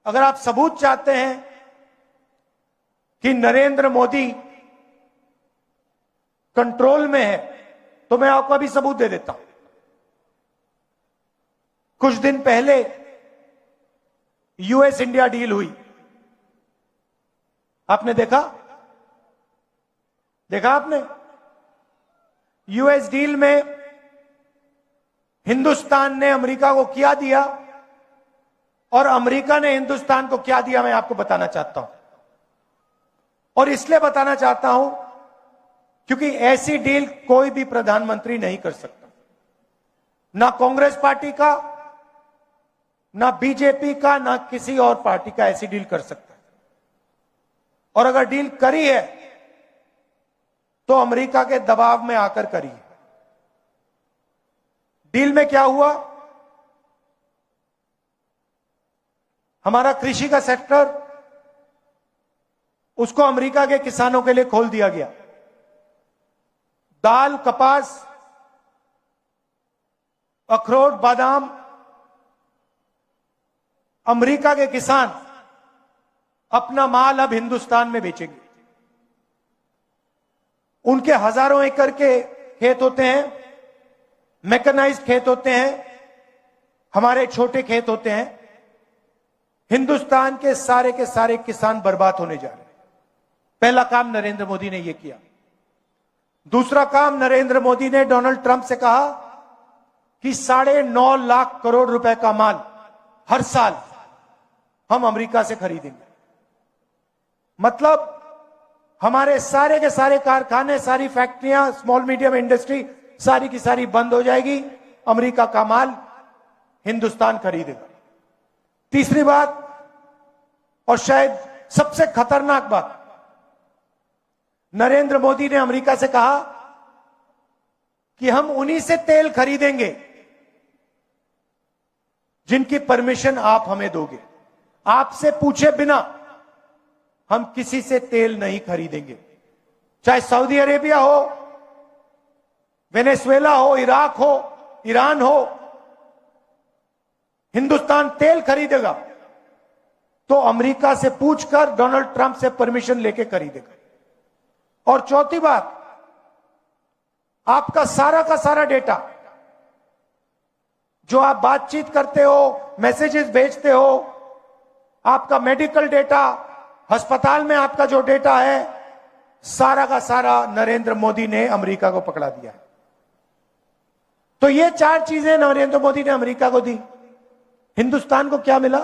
अगर आप सबूत चाहते हैं कि नरेंद्र मोदी कंट्रोल में है, तो मैं आपको अभी सबूत दे देता हूं। कुछ दिन पहले यूएस इंडिया डील हुई, आपने देखा आपने? यूएस डील में हिंदुस्तान ने अमेरिका को क्या दिया और अमेरिका ने हिंदुस्तान को क्या दिया, मैं आपको बताना चाहता हूं। और इसलिए बताना चाहता हूं क्योंकि ऐसी डील कोई भी प्रधानमंत्री नहीं कर सकता, ना कांग्रेस पार्टी का, ना बीजेपी का, ना किसी और पार्टी का ऐसी डील कर सकता है। और अगर डील करी है तो अमेरिका के दबाव में आकर करी है। डील में क्या हुआ? हमारा कृषि का सेक्टर, उसको अमेरिका के किसानों के लिए खोल दिया गया। दाल, कपास, अखरोट, बादाम, अमेरिका के किसान अपना माल अब हिंदुस्तान में बेचेंगे। उनके हजारों एकड़ के खेत होते हैं, मैकेनाइज्ड खेत होते हैं, हमारे छोटे खेत होते हैं। हिंदुस्तान के सारे किसान बर्बाद होने जा रहे हैं। पहला काम नरेंद्र मोदी ने यह किया। दूसरा काम, नरेंद्र मोदी ने डोनाल्ड ट्रंप से कहा कि 9.5 लाख करोड़ रुपए का माल हर साल हम अमेरिका से खरीदेंगे। मतलब हमारे सारे के सारे कारखाने, सारी फैक्ट्रियां, स्मॉल मीडियम इंडस्ट्री सारी की सारी बंद हो जाएगी, अमेरिका का माल हिंदुस्तान खरीदेगा। तीसरी बात, और शायद सबसे खतरनाक बात, नरेंद्र मोदी ने अमेरिका से कहा कि हम उन्हीं से तेल खरीदेंगे जिनकी परमिशन आप हमें दोगे। आपसे पूछे बिना हम किसी से तेल नहीं खरीदेंगे, चाहे सऊदी अरेबिया हो, वेनेजुएला हो, इराक हो, ईरान हो। हिंदुस्तान तेल खरीदेगा तो अमेरिका से पूछकर, डोनाल्ड ट्रंप से परमिशन लेके खरीदेगा। और चौथी बात, आपका सारा का सारा डेटा, जो आप बातचीत करते हो, मैसेजेस भेजते हो, आपका मेडिकल डेटा, अस्पताल में आपका जो डेटा है, सारा का सारा नरेंद्र मोदी ने अमेरिका को पकड़ा दिया है। तो ये 4 चीजें नरेंद्र मोदी ने अमेरिका को दी। हिंदुस्तान को क्या मिला?